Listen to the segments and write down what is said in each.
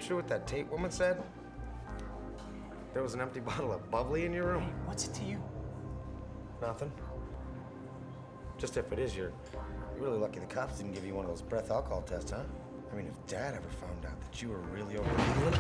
true what that Tate woman said? There was an empty bottle of bubbly in your room? Hey, what's it to you? Nothing. Just if it is, you're really lucky the cops didn't give you one of those breath alcohol tests, huh? I mean, if Dad ever found out that you were really overdoing it.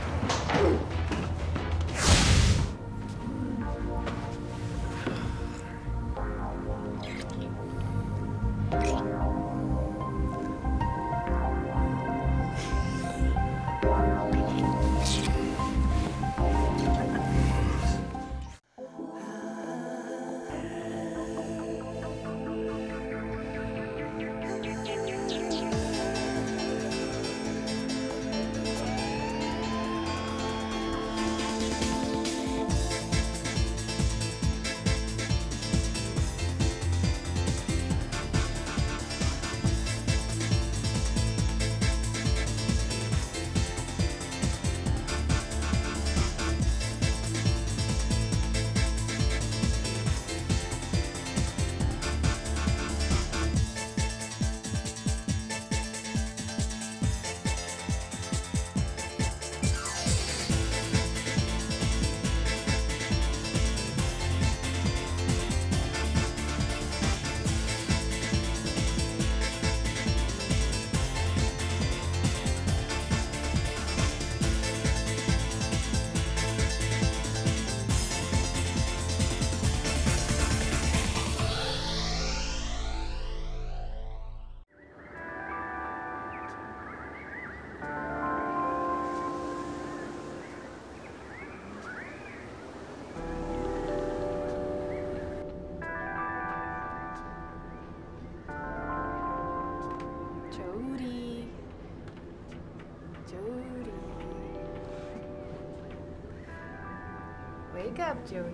Wake up, Jody.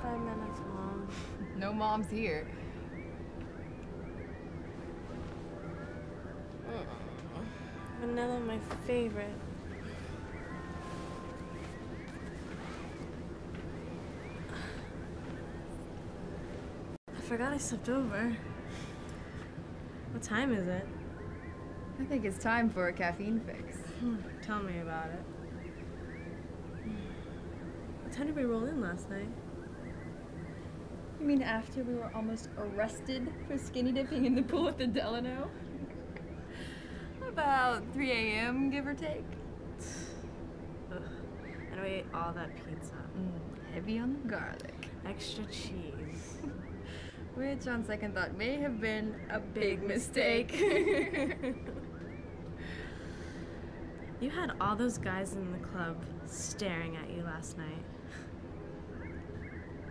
5 minutes, Mom. No moms here. Vanilla, my favorite. I forgot I slept over. What time is it? I think it's time for a caffeine fix. Tell me about it. What time did we roll in last night? You mean after we were almost arrested for skinny dipping in the pool at the Delano? About 3 a.m., give or take. Ugh. And we ate all that pizza. Heavy on the garlic. Extra cheese. Which, on second thought, may have been a big mistake. You had all those guys in the club staring at you last night.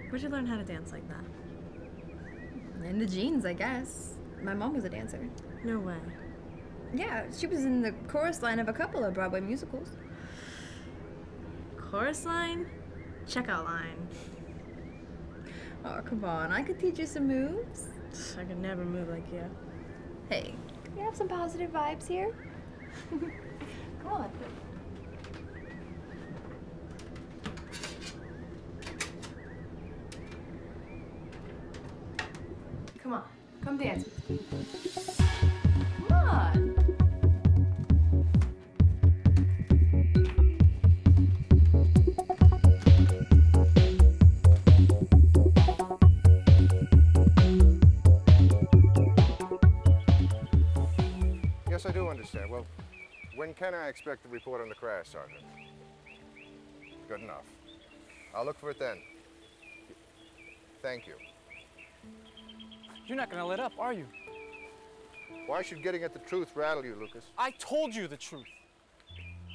Where'd you learn how to dance like that? In the jeans, I guess. My mom was a dancer. No way. Yeah, she was in the chorus line of a couple of Broadway musicals. Chorus line? Checkout line. Oh, come on. I could teach you some moves. I could never move like you. Hey, can we have some positive vibes here? Come on. Come on. Come dance with me. Come on. Yes, I do understand. Well, when can I expect the report on the crash, Sergeant? Good enough. I'll look for it then. Thank you. You're not gonna let up, are you? Why should getting at the truth rattle you, Lucas? I told you the truth.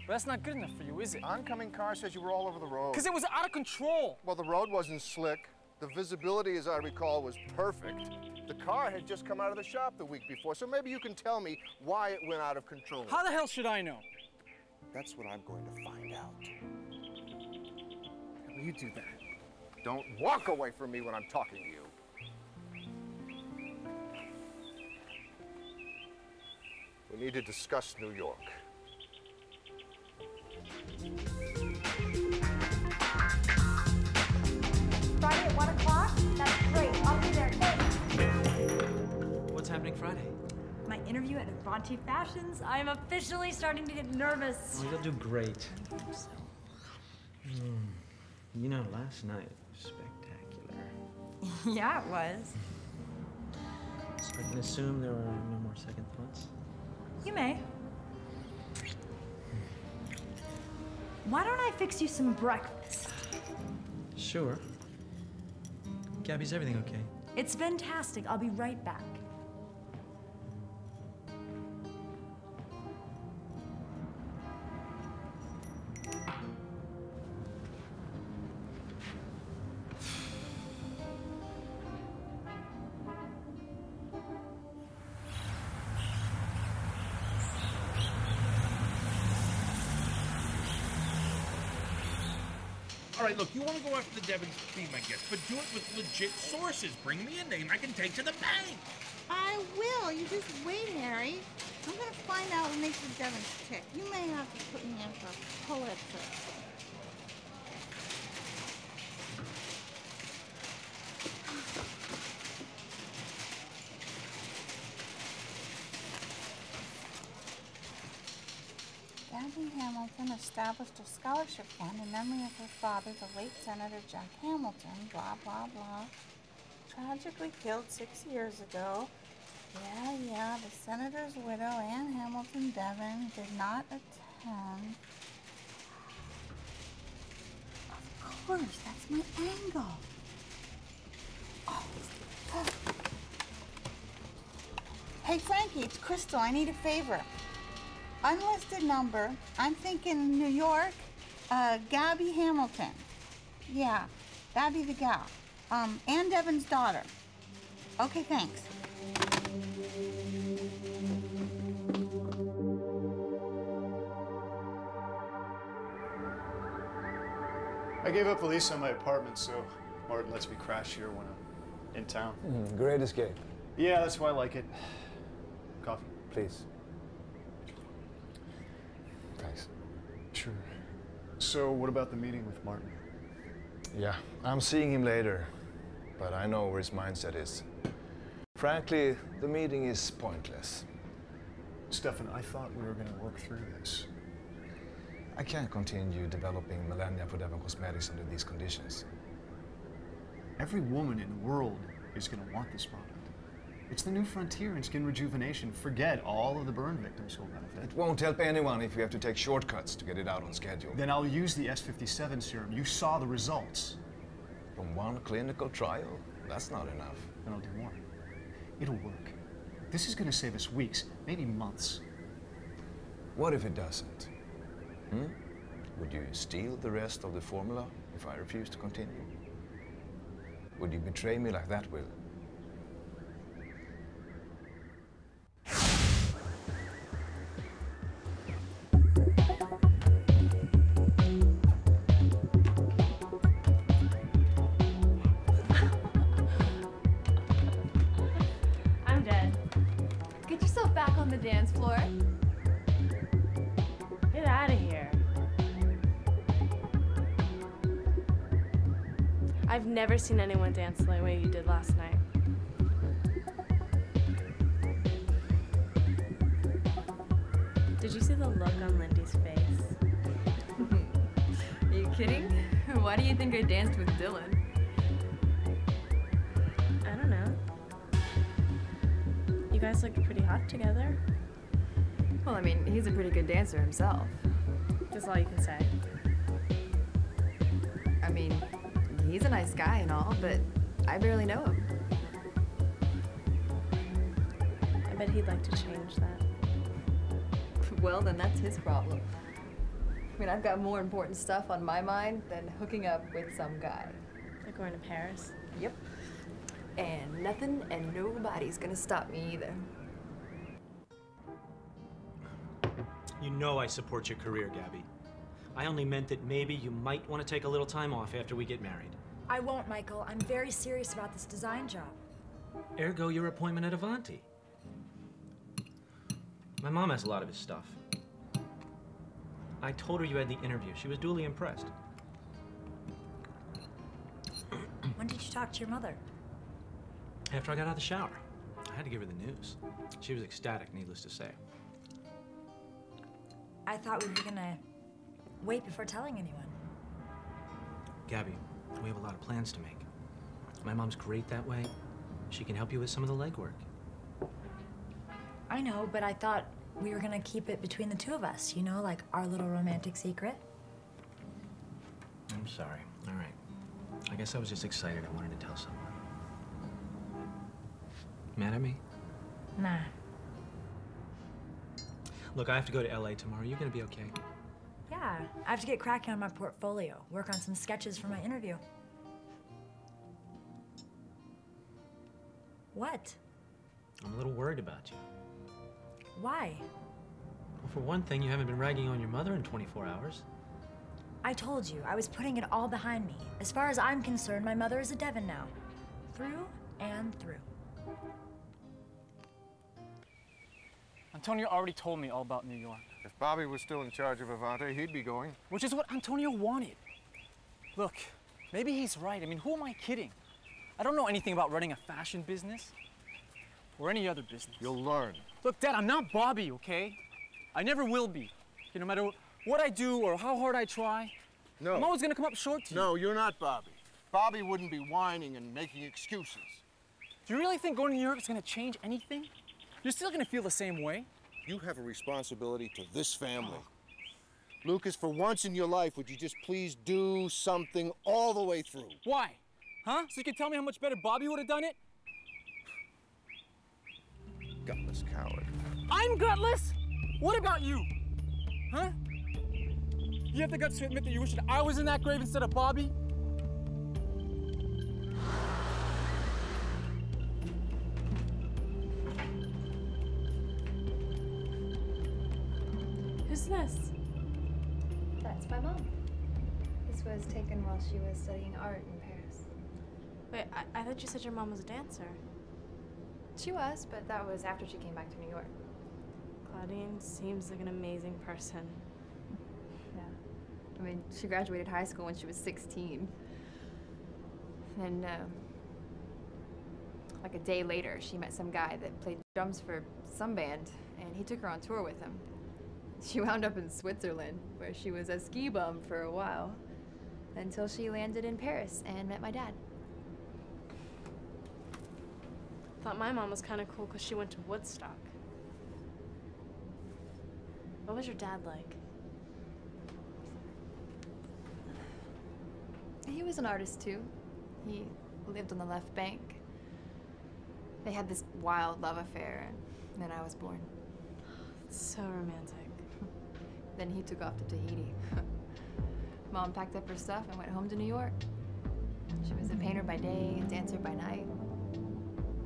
But that's not good enough for you, is it? Oncoming car says you were all over the road. Because it was out of control. Well, the road wasn't slick. The visibility, as I recall, was perfect. The car had just come out of the shop the week before, so maybe you can tell me why it went out of control. How the hell should I know? That's what I'm going to find out. How will you do that? Don't walk away from me when I'm talking to you. We need to discuss New York. Friday at 1 o'clock? That's great. I'll be there. What's happening Friday? My interview at Avanti Fashions, I am officially starting to get nervous. Oh, you'll do great. You know, last night was spectacular. Yeah, it was. So I can assume there were no more second thoughts? You may. Why don't I fix you some breakfast? Sure. Gabby, is everything okay? It's fantastic. I'll be right back. All right, look, you want to go after the Devons, be my guest, but do it with legit sources. Bring me a name I can take to the bank. I will. You just wait, Harry. I'm going to find out what makes the Devons tick. You may have to put me in for Pulitzer. Gabby Hamilton established a scholarship fund in memory of her father, the late Senator Jack Hamilton, blah, blah, blah. Tragically killed 6 years ago. Yeah, the senator's widow, Anne Hamilton Devon, did not attend. Of course, that's my angle. Oh. Hey, Frankie, it's Crystal. I need a favor. Unlisted number. I'm thinking New York. Gabby Hamilton. Yeah, that'd be the gal. Ann Devon's daughter. Okay, thanks. I gave up a lease on my apartment, so Martin lets me crash here when I'm in town. Great escape. Yeah, that's why I like it. Coffee? Please. Thanks. Sure. So, what about the meeting with Martin? Yeah, I'm seeing him later, but I know where his mindset is. Frankly, the meeting is pointless. Stefan, I thought we were going to work through this. I can't continue developing Millennia for Devon Cosmetics under these conditions. Every woman in the world is going to want this product. It's the new frontier in skin rejuvenation. Forget all of the burn victims who will benefit. It won't help anyone if we have to take shortcuts to get it out on schedule. Then I'll use the S57 serum. You saw the results. From one clinical trial? That's not enough. Then I'll do more. It'll work. This is going to save us weeks, maybe months. What if it doesn't? Would you steal the rest of the formula if I refuse to continue? Would you betray me like that, Will? I'm dead. Get yourself back on the dance floor. Get out of here. I've never seen anyone dance the way you did last night. Did you see the look on Lindy's face? Are you kidding? Why do you think I danced with Dylan? I don't know. You guys looked pretty hot together. Well, I mean, he's a pretty good dancer himself. That's all you can say. I mean, he's a nice guy and all, but I barely know him. I bet he'd like to change that. Well, then that's his problem. I mean, I've got more important stuff on my mind than hooking up with some guy. Like going to Paris? Yep. And nothing and nobody's gonna stop me either. You know I support your career, Gabby. I only meant that maybe you might want to take a little time off after we get married. I won't, Michael. I'm very serious about this design job. Ergo, your appointment at Avanti. My mom has a lot of his stuff. I told her you had the interview. She was duly impressed. When did you talk to your mother? After I got out of the shower. I had to give her the news. She was ecstatic, needless to say. I thought we were gonna wait before telling anyone. Gabby, we have a lot of plans to make. My mom's great that way. She can help you with some of the legwork. I know, but I thought we were gonna keep it between the two of us, you know, like our little romantic secret. I'm sorry. All right. I guess I was just excited. I wanted to tell someone. Mad at me? Nah. Look, I have to go to LA tomorrow. You gonna be okay? Yeah, I have to get cracking on my portfolio, work on some sketches for my interview. What? I'm a little worried about you. Why? Well, for one thing, you haven't been ragging on your mother in 24 hours. I told you, I was putting it all behind me. As far as I'm concerned, my mother is a Devon now. Through and through. Antonio already told me all about New York. If Bobby was still in charge of Avante, he'd be going. Which is what Antonio wanted. Look, maybe he's right. I mean, who am I kidding? I don't know anything about running a fashion business or any other business. You'll learn. Look, Dad, I'm not Bobby, okay? I never will be. No matter what I do or how hard I try, No. I'm always gonna come up short to you. No, you're not Bobby. Bobby wouldn't be whining and making excuses. Do you really think going to New York is gonna change anything? You're still gonna feel the same way. You have a responsibility to this family. Lucas, for once in your life, would you just please do something all the way through? Why? Huh? So you can tell me how much better Bobby would have done it? Gutless coward. I'm gutless? What about you? Huh? You have the guts to admit that you wish that I was in that grave instead of Bobby? Who's this? That's my mom. This was taken while she was studying art in Paris. Wait, I thought you said your mom was a dancer. She was, but that was after she came back to New York. Claudine seems like an amazing person. Yeah. I mean, she graduated high school when she was 16. And, like a day later, she met some guy that played drums for some band, and he took her on tour with him. She wound up in Switzerland, where she was a ski bum for a while, until she landed in Paris and met my dad. Thought my mom was kind of cool because she went to Woodstock. What was your dad like? He was an artist too. He lived on the left bank. They had this wild love affair, and then I was born. It's so romantic. Then he took off to Tahiti. Mom packed up her stuff and went home to New York. She was a painter by day, a dancer by night.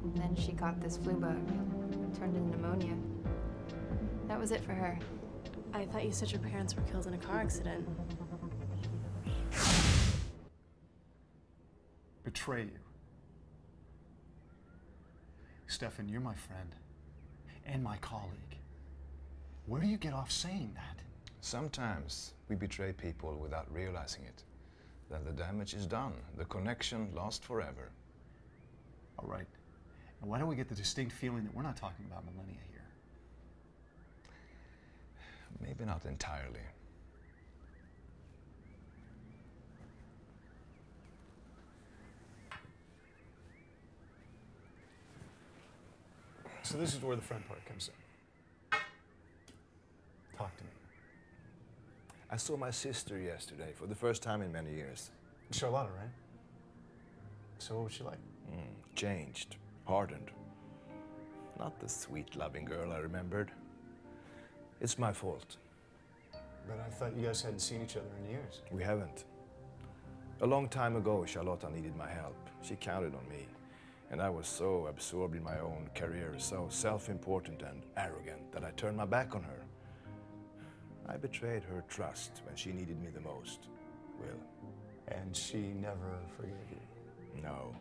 And then she caught this flu bug, turned into pneumonia. That was it for her. I thought you said your parents were killed in a car accident. Betray you. Stefan, you're my friend and my colleague. Where do you get off saying that? Sometimes we betray people without realizing it. Then the damage is done. The connection lasts forever. All right. And why don't we get the distinct feeling that we're not talking about millennia here? Maybe not entirely. So this is where the friend part comes in. Talk to me. I saw my sister yesterday for the first time in many years. Charlotta, right? So what was she like? Changed, hardened. Not the sweet, loving girl I remembered. It's my fault. But I thought you guys hadn't seen each other in years. We haven't. A long time ago, Charlotta needed my help. She counted on me. And I was so absorbed in my own career, so self-important and arrogant, that I turned my back on her. I betrayed her trust when she needed me the most, Will. And she never forgave you? No.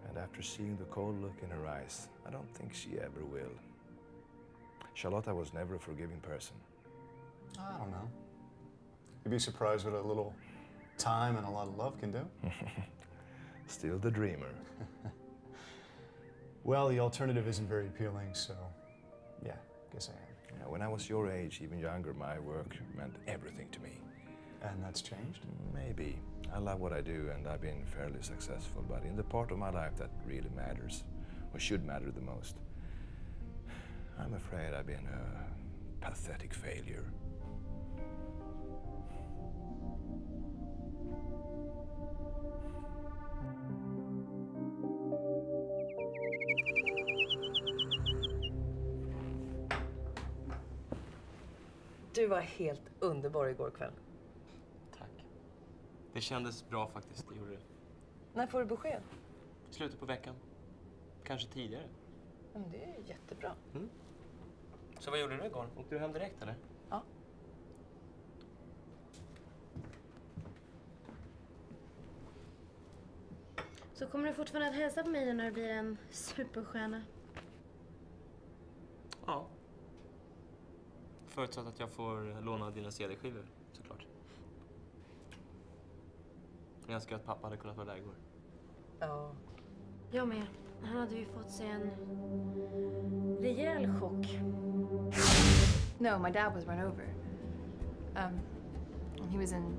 And after seeing the cold look in her eyes, I don't think she ever will. Charlotta was never a forgiving person. I don't know. You'd be surprised what a little time and a lot of love can do. Still the dreamer. Well, the alternative isn't very appealing, so yeah, guess I am. Yeah, when I was your age, even younger, my work meant everything to me. And that's changed? Maybe. I love what I do, and I've been fairly successful, but in the part of my life that really matters, or should matter the most, I'm afraid I've been a pathetic failure. Du var helt underbar igår kväll. Tack. Det kändes bra faktiskt, det gjorde det. När får du besked? Slutet på veckan. Kanske tidigare. Men det är jättebra. Mm. Så vad gjorde du igår? Åkte du hem direkt eller? Ja. Så kommer du fortfarande att hälsa på mig när du blir en superstjärna? Ja. Förutsatt att jag får låna dina CD-skivor, såklart. Jag önskar att pappa hade kunnat vara där igår. Ja. Jag med. Han hade ju fått sig en rejäl chock. No, my dad was run over. When he was in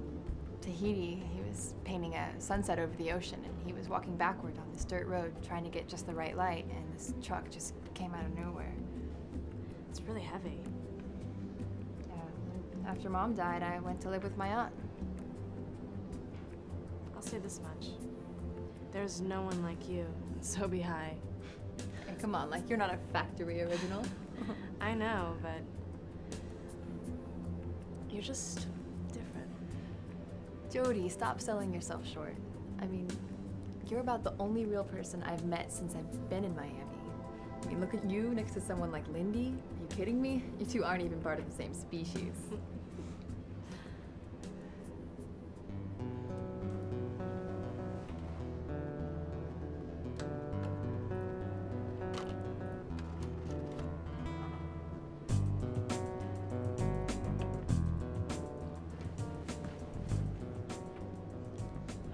Tahiti, he was painting a sunset over the ocean, and he was walking backward on this dirt road trying to get just the right light, and this truck just came out of nowhere. It's really heavy. Yeah. After Mom died, I went to live with my aunt. I'll say this much. There's no one like you, so be high. Hey, come on, like you're not a factory original. I know, but you're just different. Jody, stop selling yourself short. I mean, you're about the only real person I've met since I've been in Miami. I mean, look at you next to someone like Lindy. Are you kidding me? You two aren't even part of the same species.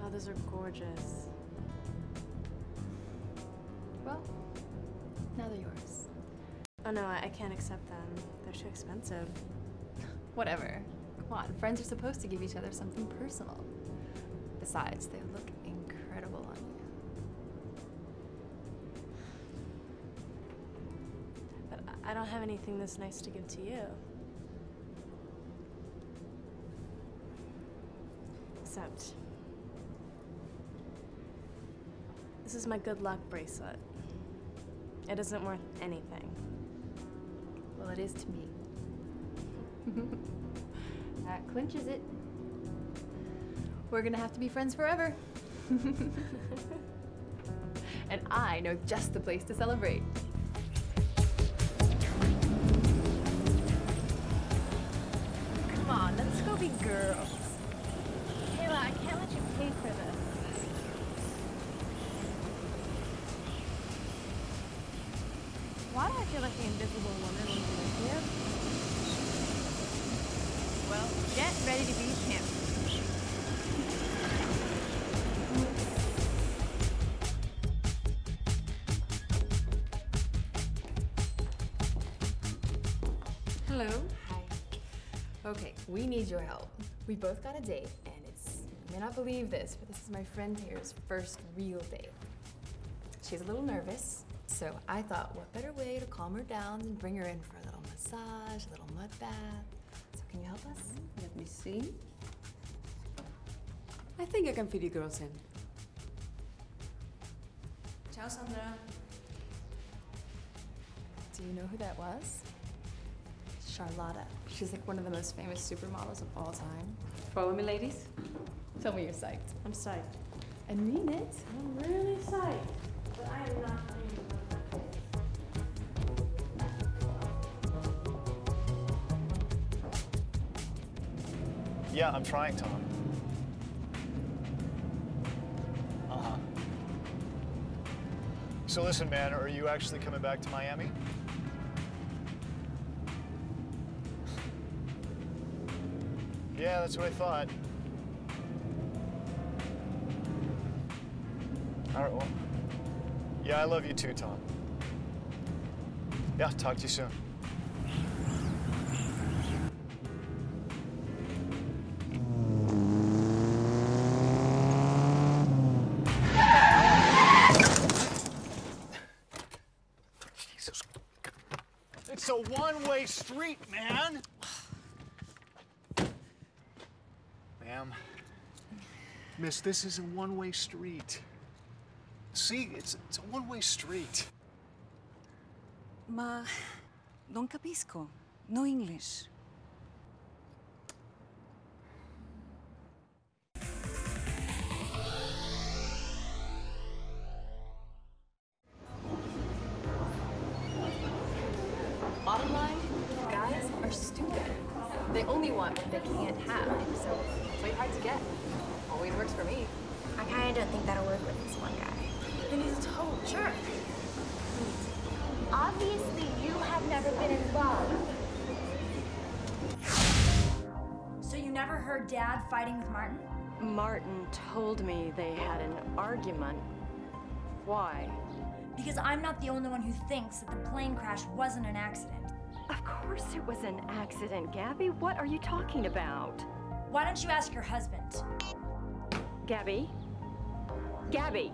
Oh, those are gorgeous. Well, now they're yours. Oh no, I can't accept them. They're too expensive. Whatever. Come on, friends are supposed to give each other something personal. Besides, they look incredible on you. But I don't have anything this nice to give to you. Except this is my good luck bracelet. It isn't worth anything. Well, it is to me. That clinches it. We're gonna have to be friends forever. And I know just the place to celebrate. Come on, let's go be girls. Kayla, I can't let you pay for this. Why do I feel like the invisible woman when you live here? Well, get ready to be him. Hello. Hi. Okay, we need your help. We both got a date, and you may not believe this, but this is my friend here's first real date. She's a little nervous, so I thought, what better way to calm her down than bring her in for a little massage, a little mud bath. So can you help us? Let me see. I think I can fit you girls in. Ciao, Sandra. Do you know who that was? Charlotta. She's like one of the most famous supermodels of all time. Follow me, ladies. Tell me you're psyched. I'm psyched. I mean it. I'm really psyched. But I am not playing with Yeah, I'm trying, Tom. Uh-huh. So listen, man, are you actually coming back to Miami? Yeah, that's what I thought. All right, well, yeah, I love you too, Tom. Yeah, talk to you soon. Jesus. It's a one-way street, man. Ma'am. Miss, this is a one-way street. See, it's a one-way street. Ma non capisco. No English. Bottom line, guys are stupid. They only want what they can't have, so it's way hard to get. Always works for me. I kinda don't think that'll work with this one guy. Then he's a total jerk. Obviously, you have never been in love. So you never heard Dad fighting with Martin? Martin told me they had an argument. Why? Because I'm not the only one who thinks that the plane crash wasn't an accident. Of course it was an accident, Gabby. What are you talking about? Why don't you ask your husband? Gabby? Gabby!